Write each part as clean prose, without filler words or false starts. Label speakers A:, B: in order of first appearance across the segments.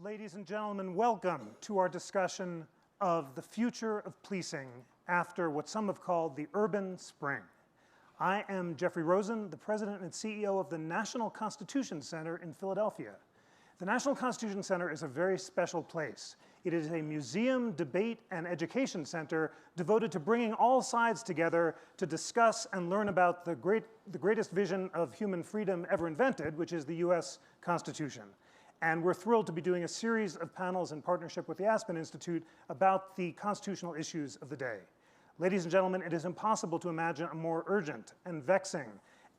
A: Ladies and gentlemen, welcome to our discussion of the future of policing after what some have called the urban spring. I am Jeffrey Rosen, the president and CEO of the National Constitution Center in Philadelphia. The National Constitution Center is a very special place. It is a museum, debate, and education center devoted to bringing all sides together to discuss and learn about the greatest vision of human freedom ever invented, which is the US Constitution. And we're thrilled to be doing a series of panels in partnership with the Aspen Institute about the constitutional issues of the day. Ladies and gentlemen, it is impossible to imagine a more urgent and vexing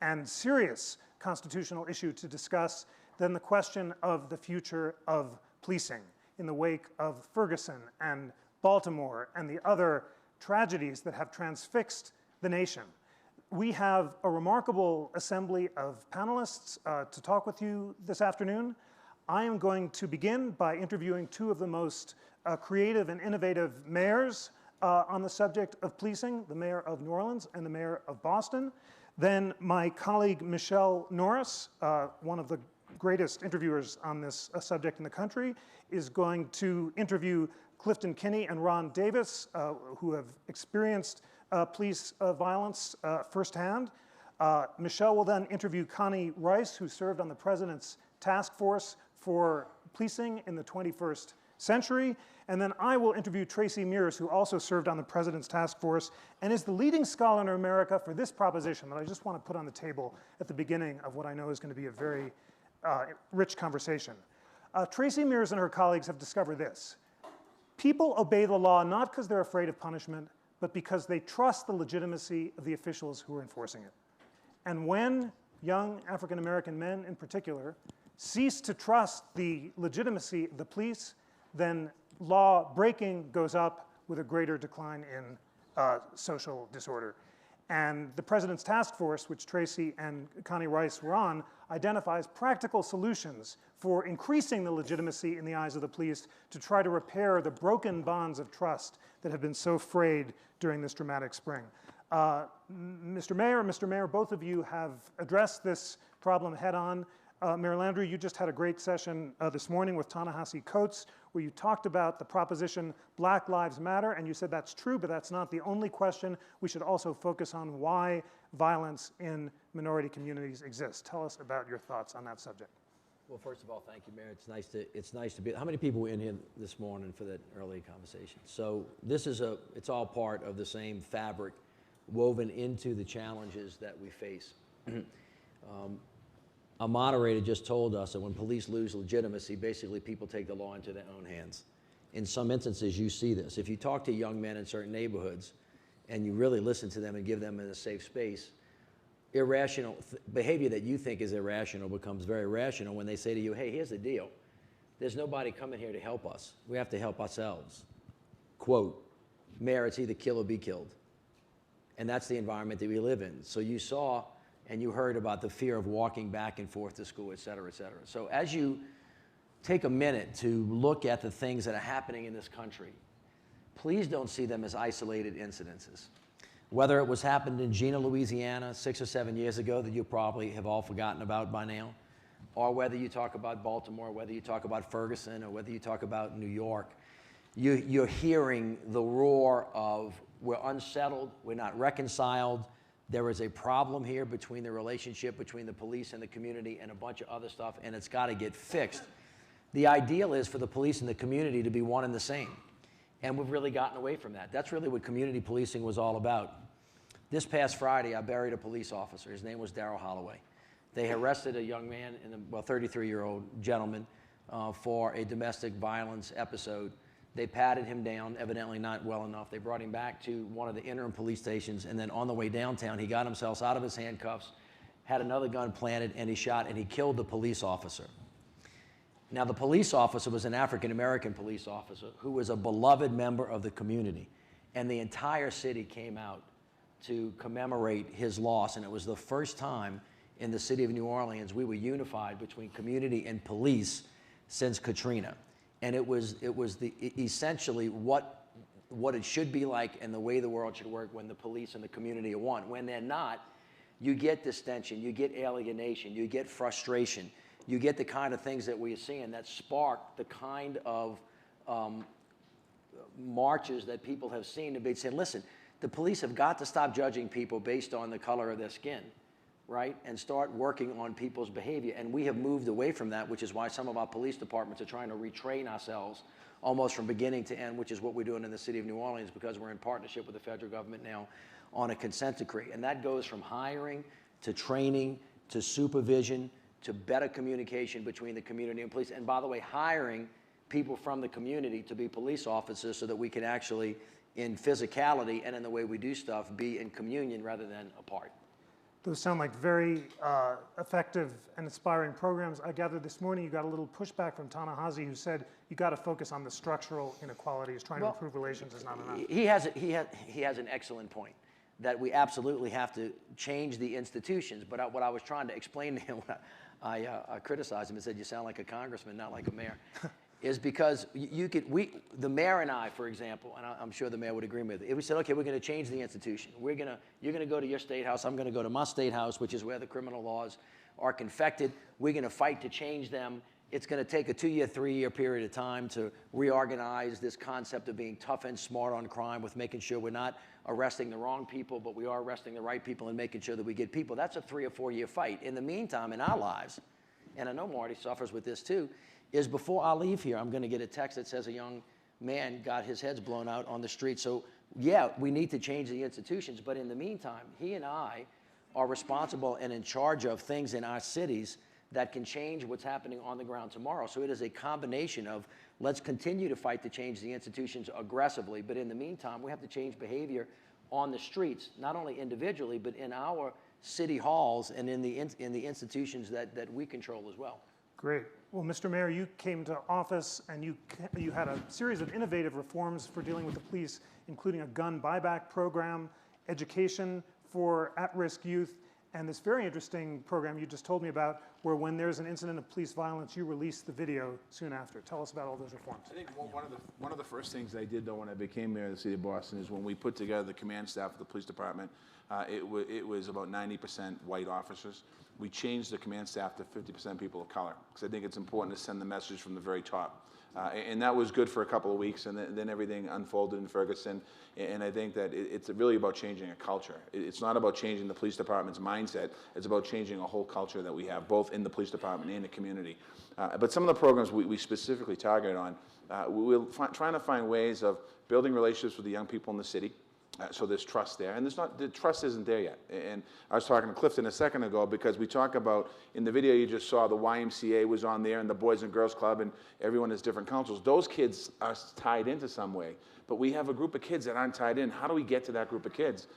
A: and serious constitutional issue to discuss than the question of the future of policing in the wake of Ferguson and Baltimore and the other tragedies that have transfixed the nation. We have a remarkable assembly of panelists to talk with you this afternoon. I am going to begin by interviewing two of the most creative and innovative mayors on the subject of policing, the mayor of New Orleans and the mayor of Boston. Then my colleague Michelle Norris, one of the greatest interviewers on this subject in the country, is going to interview Clifton Kinney and Ron Davis, who have experienced police violence firsthand. Michelle will then interview Connie Rice, who served on the president's task force for policing in the 21st century. And then I will interview Tracy Mears, who also served on the president's task force and is the leading scholar in America for this proposition that I just want to put on the table at the beginning of what I know is going to be a very rich conversation. Tracy Mears and her colleagues have discovered this. People obey the law not because they're afraid of punishment, but because they trust the legitimacy of the officials who are enforcing it. And when young African-American men in particular cease to trust the legitimacy of the police, then law breaking goes up with a greater decline in social disorder. And the president's task force, which Tracy and Connie Rice were on, identifies practical solutions for increasing the legitimacy in the eyes of the police to try to repair the broken bonds of trust that have been so frayed during this dramatic spring. Mr. Mayor, both of you have addressed this problem head on. Mayor Landrieu, you just had a great session this morning with Ta-Nehisi Coates, where you talked about the proposition Black Lives Matter, and you said that's true, but that's not the only question. We should also focus on why violence in minority communities exists. Tell us about your thoughts on that subject.
B: Well, first of all, thank you, Mayor. It's nice to be. How many people were in here this morning for that early conversation? So this is it's all part of the same fabric woven into the challenges that we face. A moderator just told us that when police lose legitimacy, basically people take the law into their own hands. In some instances, you see this. If you talk to young men in certain neighborhoods and you really listen to them and give them a safe space, irrational behavior that you think is irrational becomes very rational when they say to you, hey, here's the deal. There's nobody coming here to help us. We have to help ourselves. Quote, Mayor, it's either kill or be killed. And that's the environment that we live in. So you saw and you heard about the fear of walking back and forth to school, et cetera, et cetera. So as you take a minute to look at the things that are happening in this country, please don't see them as isolated incidences. Whether it was happened in Jena, Louisiana 6 or 7 years ago that you probably have all forgotten about by now, or whether you talk about Baltimore, whether you talk about Ferguson, or whether you talk about New York, you're hearing the roar of we're unsettled, we're not reconciled, there is a problem here between the relationship between the police and the community and a bunch of other stuff, and it's got to get fixed. The ideal is for the police and the community to be one and the same, and we've really gotten away from that. That's really what community policing was all about. This past Friday, I buried a police officer. His name was Darrell Holloway. They arrested a young man, 33-year-old gentleman, for a domestic violence episode. They patted him down, evidently not well enough. They brought him back to one of the interim police stations, and then on the way downtown, he got himself out of his handcuffs, had another gun planted, and he shot, and he killed the police officer. Now, the police officer was an African-American police officer who was a beloved member of the community, and the entire city came out to commemorate his loss, and it was the first time in the city of New Orleans we were unified between community and police since Katrina. And it was essentially what it should be like and the way the world should work when the police and the community are one. When they're not, you get distension, you get alienation, you get frustration, you get the kind of things that we're seeing that spark the kind of marches that people have seen to be saying, listen, the police have got to stop judging people based on the color of their skin, right? And start working on people's behavior. And we have moved away from that, which is why some of our police departments are trying to retrain ourselves almost from beginning to end, which is what we're doing in the city of New Orleans, because we're in partnership with the federal government now on a consent decree. And that goes from hiring to training to supervision to better communication between the community and police. And by the way, hiring people from the community to be police officers so that we can actually, in physicality and in the way we do stuff, be in communion rather than apart.
A: Those sound like very effective and inspiring programs. I gathered this morning you got a little pushback from Ta-Nehisi, who said you got to focus on the structural inequalities. Trying to improve relations is not enough.
B: He has an excellent point, that we absolutely have to change the institutions. But what I was trying to explain to him when I criticized him and said, you sound like a congressman, not like a mayor, is because the mayor and I, for example, and I'm sure the mayor would agree with it, if we said, okay, we're going to change the institution. You're going to go to your state house, I'm going to go to my state house, which is where the criminal laws are confected. We're going to fight to change them. It's going to take a 2-year, 3-year period of time to reorganize this concept of being tough and smart on crime, with making sure we're not arresting the wrong people, but we are arresting the right people and making sure that we get people. That's a 3 or 4 year fight. In the meantime, in our lives, and I know Marty suffers with this too, is before I leave here, I'm going to get a text that says a young man got his heads blown out on the street. So yeah, we need to change the institutions, but in the meantime, he and I are responsible and in charge of things in our cities that can change what's happening on the ground tomorrow. So it is a combination of, let's continue to fight to change the institutions aggressively, but in the meantime, we have to change behavior on the streets, not only individually, but in our city halls and in the institutions that we control as well.
A: Great. Well, Mr. Mayor, you came to office and you had a series of innovative reforms for dealing with the police, including a gun buyback program, education for at-risk youth, and this very interesting program you just told me about, where when there's an incident of police violence, you release the video soon after. Tell us about all those reforms.
C: I think one of the first things I did, though, when I became mayor of the city of Boston, is when we put together the command staff of the police department, it was about 90% white officers. We changed the command staff to 50% people of color, because I think it's important to send the message from the very top. And that was good for a couple of weeks, and then everything unfolded in Ferguson. And I think that it's really about changing a culture. It's not about changing the police department's mindset. It's about changing a whole culture that we have, both in the police department and the community. But some of the programs we specifically targeted on, we're trying to find ways of building relationships with the young people in the city. So there's trust there, and the trust isn't there yet. And I was talking to Clifton a second ago, because we talk about, in the video you just saw, the YMCA was on there, and the Boys and Girls Club, and everyone has different councils. Those kids are tied into some way, but we have a group of kids that aren't tied in. How do we get to that group of kids?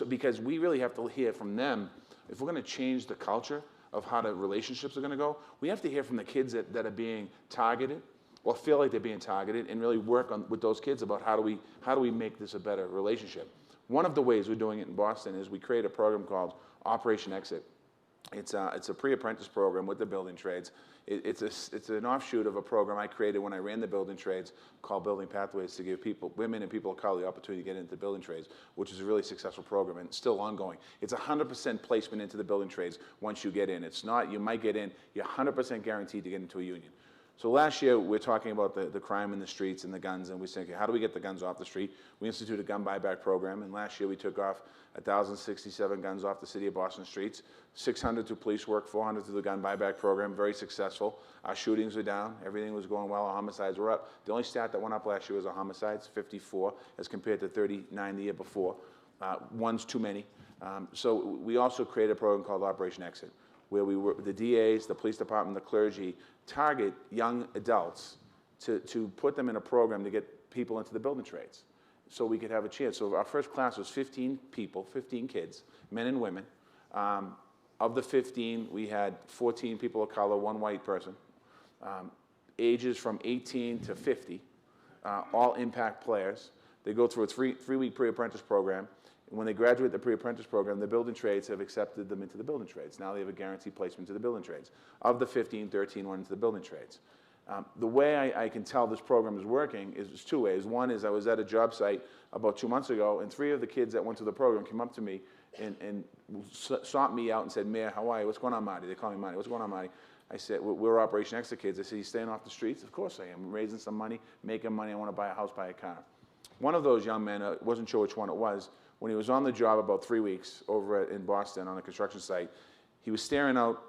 C: Because we really have to hear from them. If we're going to change the culture of how the relationships are going to go, we have to hear from the kids that are being targeted, or feel like they're being targeted, and really work with those kids about how do we make this a better relationship. One of the ways we're doing it in Boston is we create a program called Operation Exit. It's a pre-apprentice program with the building trades. It's an offshoot of a program I created when I ran the building trades called Building Pathways, to give women and people of color the opportunity to get into the building trades, which is a really successful program and still ongoing. It's 100% placement into the building trades once you get in. It's not, you might get in, you're 100% guaranteed to get into a union. So last year, we're talking about the crime in the streets and the guns, and we said, okay, how do we get the guns off the street? We instituted a gun buyback program, and last year we took off 1,067 guns off the city of Boston streets, 600 through police work, 400 through the gun buyback program, very successful. Our shootings were down, everything was going well, our homicides were up. The only stat that went up last year was our homicides, 54, as compared to 39 the year before. One's too many. So we also created a program called Operation Exit, where we work with the DAs, the police department, the clergy, target young adults to put them in a program to get people into the building trades so we could have a chance. So our first class was 15 people, 15 kids, men and women. Of the 15, we had 14 people of color, 1 white person, ages from 18 to 50, all impact players. They go through a three-week pre-apprentice program. And when they graduate the pre-apprentice program, the building trades have accepted them into the building trades. Now they have a guaranteed placement to the building trades. Of the 15, 13 went into the building trades. The way I can tell this program is working is 2 ways. One is I was at a job site about 2 months ago, and 3 of the kids that went to the program came up to me and sought me out and said, Mayor, how are you? What's going on, Marty? They call me Marty. What's going on, Marty? I said, we're Operation Extra Kids. I said, you staying off the streets? Of course I am. I'm raising some money, making money. I want to buy a house, buy a car. One of those young men, wasn't sure which one it was, when he was on the job about 3 weeks over in Boston on a construction site, he was staring out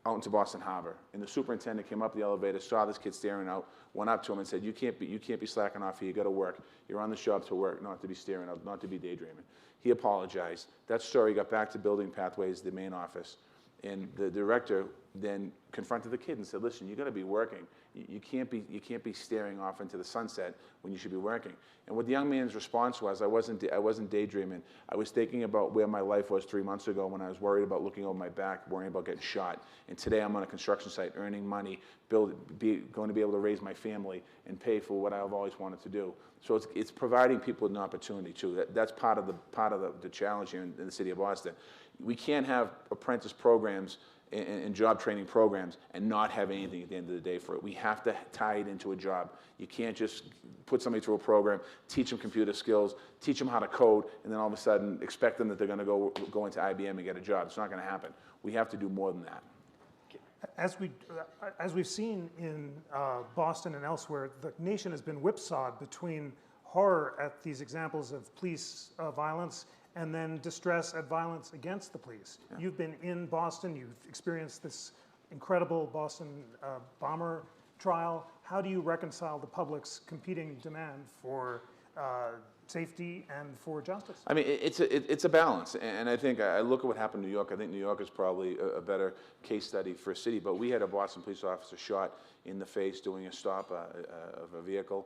C: into Boston Harbor, and the superintendent came up the elevator, saw this kid staring out, went up to him and said, you can't be slacking off here. You got to work. You're on this job to work, not to be staring out, not to be daydreaming. He apologized. That story got back to Building Pathways, the main office, and the director then confronted the kid and said, listen, you got to be working. You can't be staring off into the sunset when you should be working. And what the young man's response was, I wasn't daydreaming. I was thinking about where my life was 3 months ago when I was worried about looking over my back, worrying about getting shot. And today I'm on a construction site earning money, going to be able to raise my family and pay for what I've always wanted to do. So it's providing people an opportunity too. That's part of the challenge here in the city of Boston. We can't have apprentice programs and job training programs and not have anything at the end of the day for it. We have to tie it into a job. You can't just put somebody through a program, teach them computer skills, teach them how to code, and then all of a sudden expect them that they're going to go into IBM and get a job. It's not going to happen. We have to do more than that.
A: As we've seen in Boston and elsewhere, the nation has been whipsawed between horror at these examples of police violence and then distress at violence against the police. Yeah. You've been in Boston, you've experienced this incredible Boston bomber trial. How do you reconcile the public's competing demand for safety and for justice?
C: I mean, it's a balance, and I think I look at what happened in New York. I think New York is probably a better case study for a city, but we had a Boston police officer shot in the face doing a stop of a vehicle.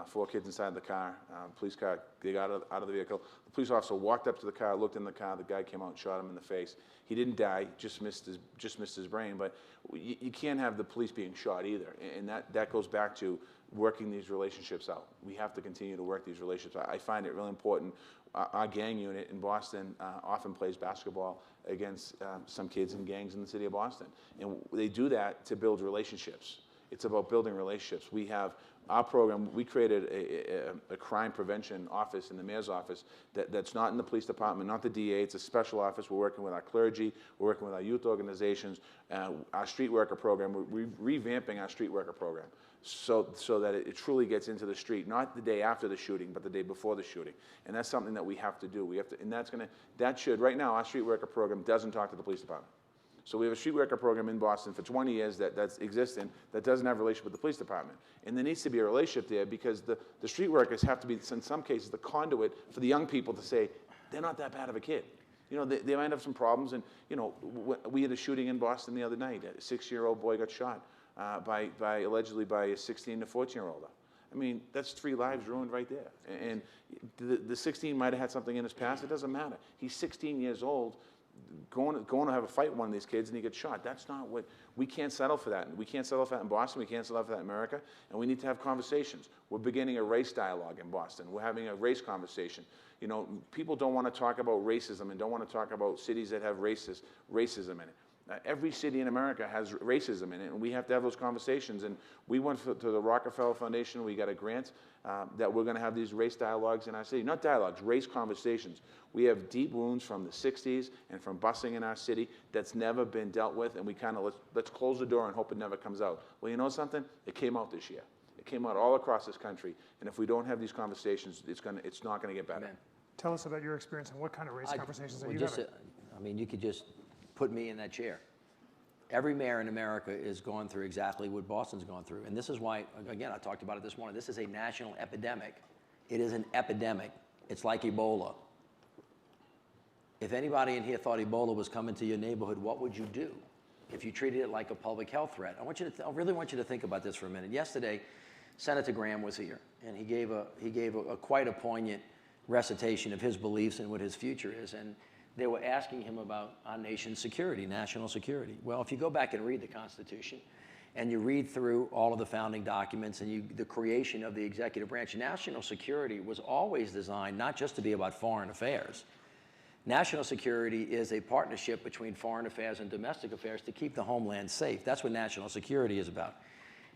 C: 4 kids inside the car, police car, they got out of the vehicle. The police officer walked up to the car, looked in the car, the guy came out and shot him in the face. He didn't die, just missed his brain, but you can't have the police being shot either, and that goes back to working these relationships out. We have to continue to work these relationships. I find it really important. Our gang unit in Boston often plays basketball against some kids in gangs in the city of Boston, and they do that to build relationships. It's about building relationships. We have our program, we created a crime prevention office in the mayor's office that's not in the police department, not the DA, it's a special office. We're working with our clergy, we're working with our youth organizations, our street worker program, we're revamping our street worker program so that it truly gets into the street, not the day after the shooting, but the day before the shooting. And that's something that we have to do. Right now, our street worker program doesn't talk to the police department. So we have a street worker program in Boston for 20 years that's existing that doesn't have a relationship with the police department. And there needs to be a relationship there because the street workers have to be, in some cases, the conduit for the young people to say, they're not that bad of a kid. You know, they might have some problems. And, you know, we had a shooting in Boston the other night. A 6-year-old boy got shot allegedly by a 16 to 14-year-old. I mean, that's 3 lives ruined right there. And the 16 might have had something in his past. It doesn't matter. He's 16 years old. Going to have a fight with one of these kids and he gets shot. That's not what, we can't settle for that. We can't settle for that in Boston. We can't settle for that in America. And we need to have conversations. We're beginning a race dialogue in Boston. We're having a race conversation. You know, people don't want to talk about racism and don't want to talk about cities that have racism in it. Every city in America has racism in it, and we have to have those conversations. And we went to the Rockefeller Foundation. We got a grant that we're going to have these race dialogues in our city. Not dialogues, race conversations. We have deep wounds from the 60s and from busing in our city that's never been dealt with, and we kind of, let's close the door and hope it never comes out. Well, you know something? It came out this year. It came out all across this country, and if we don't have these conversations, it's not going to get better.
A: Amen. Tell us about your experience and what kind of race conversations are you having?
B: I mean, you could just put me in that chair. Every mayor in America is going through exactly what Boston's gone through. And this is why, again, I talked about it this morning, this is a national epidemic. It is an epidemic. It's like Ebola. If anybody in here thought Ebola was coming to your neighborhood, what would you do if you treated it like a public health threat? I really want you to think about this for a minute. Yesterday, Senator Graham was here, and he gave a quite a poignant recitation of his beliefs and what his future is. And they were asking him about our nation's security, national security. Well, if you go back and read the Constitution, and you read through all of the founding documents and the creation of the executive branch, national security was always designed not just to be about foreign affairs. National security is a partnership between foreign affairs and domestic affairs to keep the homeland safe. That's what national security is about.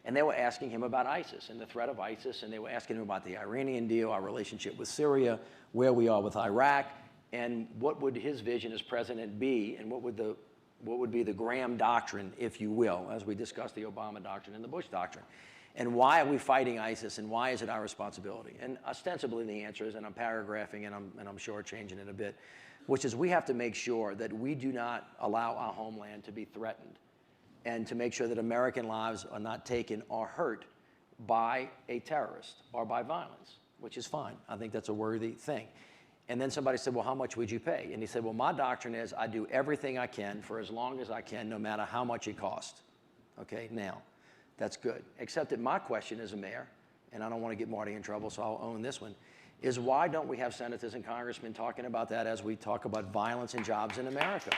B: And they were asking him about ISIS and the threat of ISIS, and they were asking him about the Iranian deal, our relationship with Syria, where we are with Iraq. and what would his vision as president be, and what would be the Graham doctrine, if you will, as we discussed the Obama doctrine and the Bush doctrine. And why are we fighting ISIS, and why is it our responsibility? And ostensibly the answer is, and I'm paragraphing and I'm shortchanging it a bit, which is we have to make sure that we do not allow our homeland to be threatened, and to make sure that American lives are not taken or hurt by a terrorist or by violence, which is fine. I think that's a worthy thing. And then somebody said, well, how much would you pay? And he said, well, my doctrine is I do everything I can for as long as I can, no matter how much it costs. Okay, now, that's good. Except that my question as a mayor, and I don't want to get Marty in trouble, so I'll own this one, is why don't we have senators and congressmen talking about that as we talk about violence and jobs in America?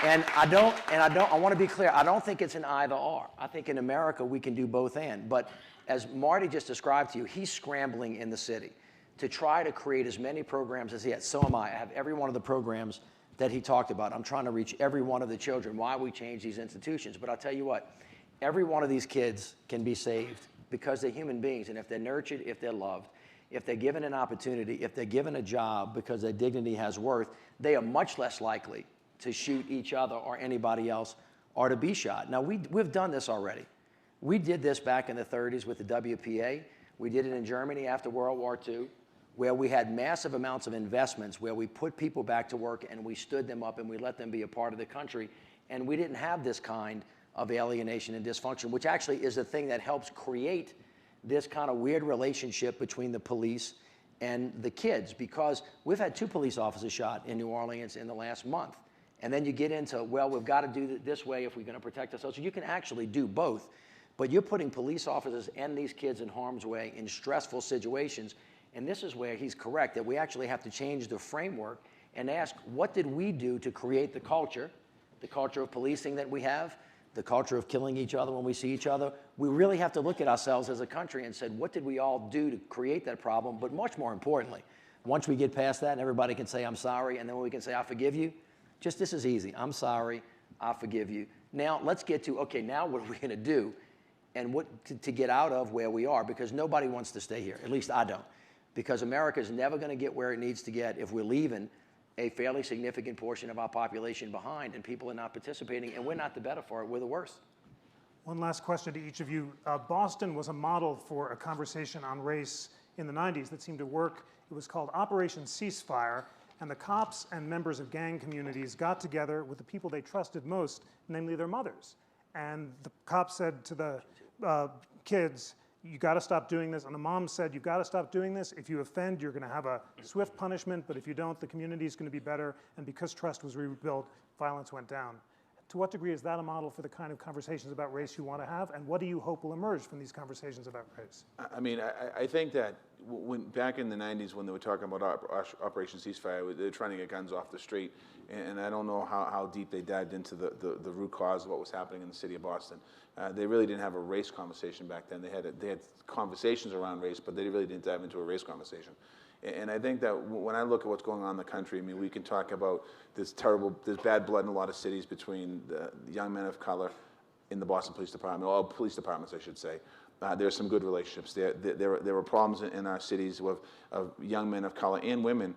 B: And I want to be clear, I don't think it's an either or. I think in America we can do both and. But as Marty just described to you, he's scrambling in the city to try to create as many programs as he has. So am I. I have every one of the programs that he talked about. I'm trying to reach every one of the children. Why we change these institutions. But I'll tell you what, every one of these kids can be saved because they're human beings. And if they're nurtured, if they're loved, if they're given an opportunity, if they're given a job because their dignity has worth, they are much less likely to shoot each other or anybody else or to be shot. Now, we've done this already. We did this back in the 30s with the WPA. We did it in Germany after World War II, where we had massive amounts of investments, where we put people back to work and we stood them up and we let them be a part of the country. And we didn't have this kind of alienation and dysfunction, which actually is the thing that helps create this kind of weird relationship between the police and the kids, because we've had 2 police officers shot in New Orleans in the last month. And then you get into, well, we've got to do it this way if we're going to protect ourselves. So you can actually do both, but you're putting police officers and these kids in harm's way in stressful situations. And this is where he's correct, that we actually have to change the framework and ask, what did we do to create the culture of policing that we have, the culture of killing each other when we see each other? We really have to look at ourselves as a country and said, what did we all do to create that problem? But much more importantly, once we get past that and everybody can say, I'm sorry, and then we can say, I forgive you, just this is easy. I'm sorry, I forgive you. Now let's get to, okay, now what are we gonna do and what to get out of where we are, because nobody wants to stay here, at least I don't. Because America is never going to get where it needs to get if we're leaving a fairly significant portion of our population behind and people are not participating, and we're not the better for it, we're the worse.
A: One last question to each of you. Boston was a model for a conversation on race in the 90s that seemed to work. It was called Operation Ceasefire, and the cops and members of gang communities got together with the people they trusted most, namely their mothers. And the cops said to the kids, you got to stop doing this. And the mom said, you've got to stop doing this. If you offend, you're going to have a swift punishment, but if you don't, the community is going to be better. And because trust was rebuilt, violence went down. To what degree is that a model for the kind of conversations about race you want to have? And what do you hope will emerge from these conversations about race?
C: I mean, I think that back in the 90s when they were talking about Operation Ceasefire, they were trying to get guns off the street. And I don't know how deep they dived into the root cause of what was happening in the city of Boston. They really didn't have a race conversation back then. They had conversations around race, but they really didn't dive into a race conversation. And I think that when I look at what's going on in the country, I mean, we can talk about there's bad blood in a lot of cities between the young men of color in the Boston Police Department, all police departments, I should say. There's some good relationships. There were problems in our cities of young men of color and women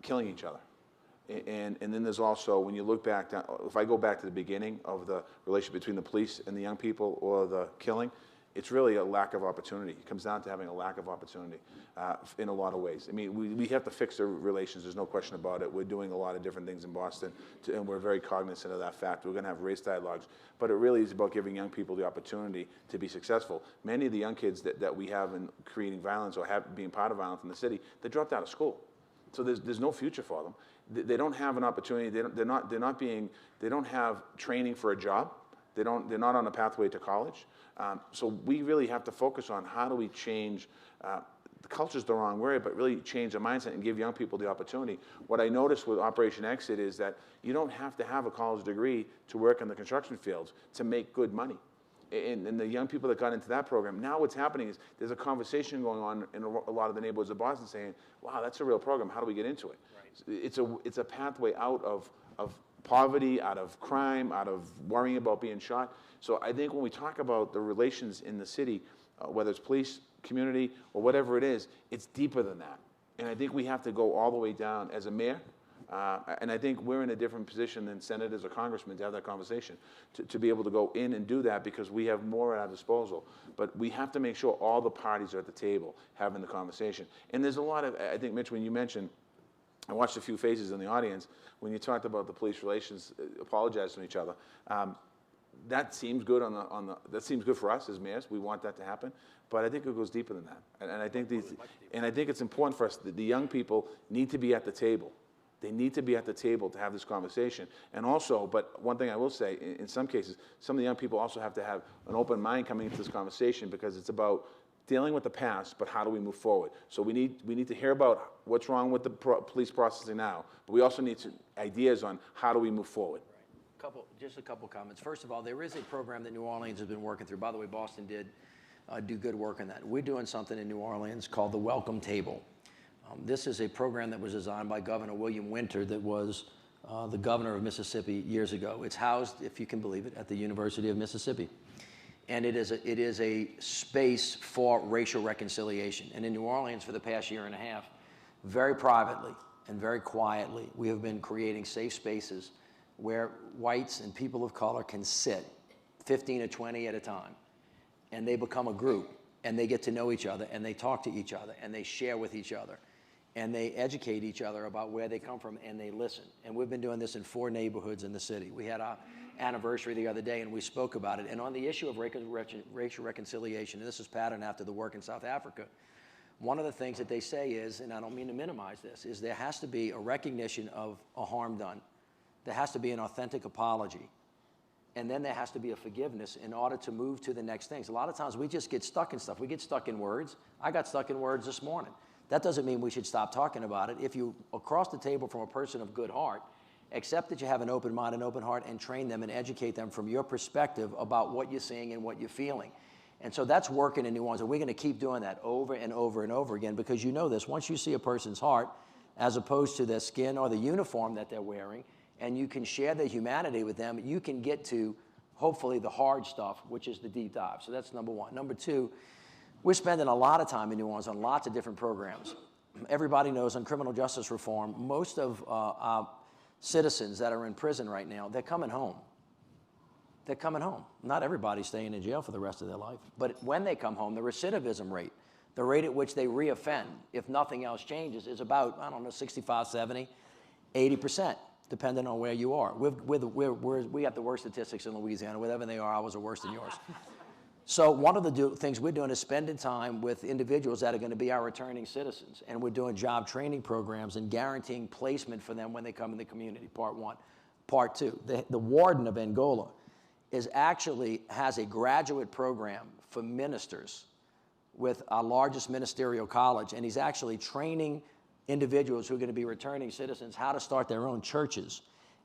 C: killing each other. And then there's also, when you look back, if I go back to the beginning of the relationship between the police and the young people or the killing, it's really a lack of opportunity. It comes down to having a lack of opportunity in a lot of ways. I mean, we have to fix the relations. There's no question about it. We're doing a lot of different things in Boston, and we're very cognizant of that fact. We're going to have race dialogues, but it really is about giving young people the opportunity to be successful. Many of the young kids that we have in creating violence or being part of violence in the city, they dropped out of school. So there's no future for them. They don't have an opportunity. They don't have training for a job. They're not on a pathway to college. So we really have to focus on how do we change, the culture's the wrong word, but really change the mindset and give young people the opportunity. What I noticed with Operation Exit is that you don't have to have a college degree to work in the construction fields to make good money. And the young people that got into that program, now what's happening is there's a conversation going on in a lot of the neighborhoods of Boston saying, wow, that's a real program. How do we get into it? Right. It's a pathway out of poverty, out of crime, out of worrying about being shot. So I think when we talk about the relations in the city, whether it's police, community, or whatever it is, it's deeper than that. And I think we have to go all the way down as a mayor. And I think we're in a different position than senators or congressmen to have that conversation, to be able to go in and do that, because we have more at our disposal. But we have to make sure all the parties are at the table having the conversation. And there's a lot of, I think, Mitch, when you mentioned, I watched a few faces in the audience, when you talked about the police relations apologizing to each other. That seems good that seems good for us as mayors. We want that to happen, but I think it goes deeper than that. And I think I think it's important for us that the young people need to be at the table. They need to be at the table to have this conversation. And also, but one thing I will say, in some cases, some of the young people also have to have an open mind coming into this conversation, because it's about dealing with the past, but how do we move forward? So we need to hear about what's wrong with the police processing now, but we also need ideas on how do we move forward.
B: Just a couple comments. First of all, there is a program that New Orleans has been working through. By the way, Boston did do good work on that. We're doing something in New Orleans called the Welcome Table. This is a program that was designed by Governor William Winter, that was the governor of Mississippi years ago. It's housed, if you can believe it, at the University of Mississippi. And it is a space for racial reconciliation. And in New Orleans, for the past year and a half, very privately and very quietly, we have been creating safe spaces where whites and people of color can sit 15 or 20 at a time, and they become a group, and they get to know each other, and they talk to each other, and they share with each other, and they educate each other about where they come from, and they listen. And we've been doing this in 4 neighborhoods in the city. We had our anniversary the other day, and we spoke about it. And on the issue of racial reconciliation, and this is patterned after the work in South Africa, one of the things that they say is, and I don't mean to minimize this, is there has to be a recognition of a harm done. There has to be an authentic apology. And then there has to be a forgiveness in order to move to the next things. A lot of times we just get stuck in stuff. We get stuck in words. I got stuck in words this morning. That doesn't mean we should stop talking about it. If you, across the table from a person of good heart, accept that you have an open mind and open heart, and train them and educate them from your perspective about what you're seeing and what you're feeling. And so that's working in New Orleans, and we're going to keep doing that over and over and over again, because you know this. Once you see a person's heart, as opposed to their skin or the uniform that they're wearing, and you can share their humanity with them, you can get to, hopefully, the hard stuff, which is the deep dive. So that's number one. Number two, we're spending a lot of time in New Orleans on lots of different programs. Everybody knows on criminal justice reform, most of our citizens that are in prison right now, they're coming home. They're coming home. Not everybody's staying in jail for the rest of their life. But when they come home, the recidivism rate, the rate at which they reoffend, if nothing else changes, is about, I don't know, 65, 70, 80%, depending on where you are. We have the worst statistics in Louisiana. Whatever they are, ours are worse than yours. So one of the things we're doing is spending time with individuals that are going to be our returning citizens. And we're doing job training programs and guaranteeing placement for them when they come in the community, part one. Part two, the warden of Angola has a graduate program for ministers with our largest ministerial college. And he's actually training individuals who are going to be returning citizens how to start their own churches.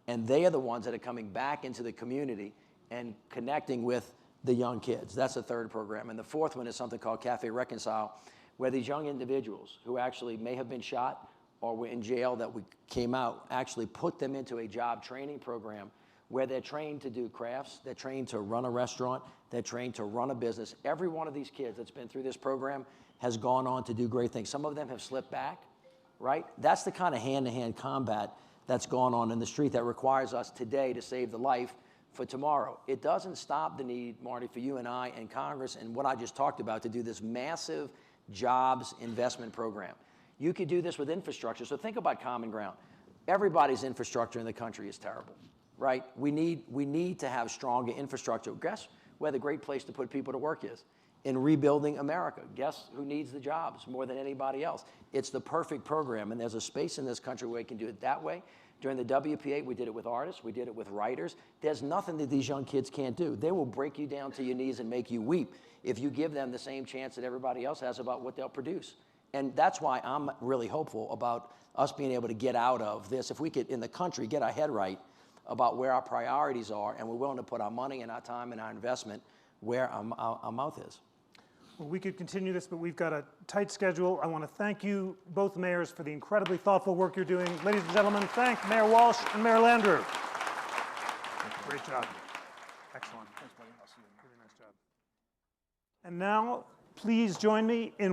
B: And they are the ones that are coming back into the community and connecting with the young kids. That's the third program. And the fourth one is something called Cafe Reconcile, where these young individuals who actually may have been shot or were in jail that we came out, actually put them into a job training program where they're trained to do crafts, they're trained to run a restaurant, they're trained to run a business. Every one of these kids that's been through this program has gone on to do great things. Some of them have slipped back, right? That's the kind of hand-to-hand combat that's going on in the street that requires us today to save the life for tomorrow. It doesn't stop the need, Marty, for you and I and Congress and what I just talked about to do this massive jobs investment program. You could do this with infrastructure. So think about common ground. Everybody's infrastructure in the country is terrible, right? We need to have stronger infrastructure. Guess where the great place to put people to work is? In rebuilding America. Guess who needs the jobs more than anybody else? It's the perfect program, and there's a space in this country where we can do it that way. During the WPA, we did it with artists, we did it with writers. There's nothing that these young kids can't do. They will break you down to your knees and make you weep if you give them the same chance that everybody else has about what they'll produce. And that's why I'm really hopeful about us being able to get out of this. If we could, in the country, get our head right about where our priorities are, and we're willing to put our money and our time and our investment where our mouth is.
A: Well, we could continue this, but we've got a tight schedule. I want to thank you, both mayors, for the incredibly thoughtful work you're doing. Ladies and gentlemen, thank Mayor Walsh and Mayor Landrieu. Great job. Excellent. Thanks, buddy. I'll see you. Really nice job. And now, please join me in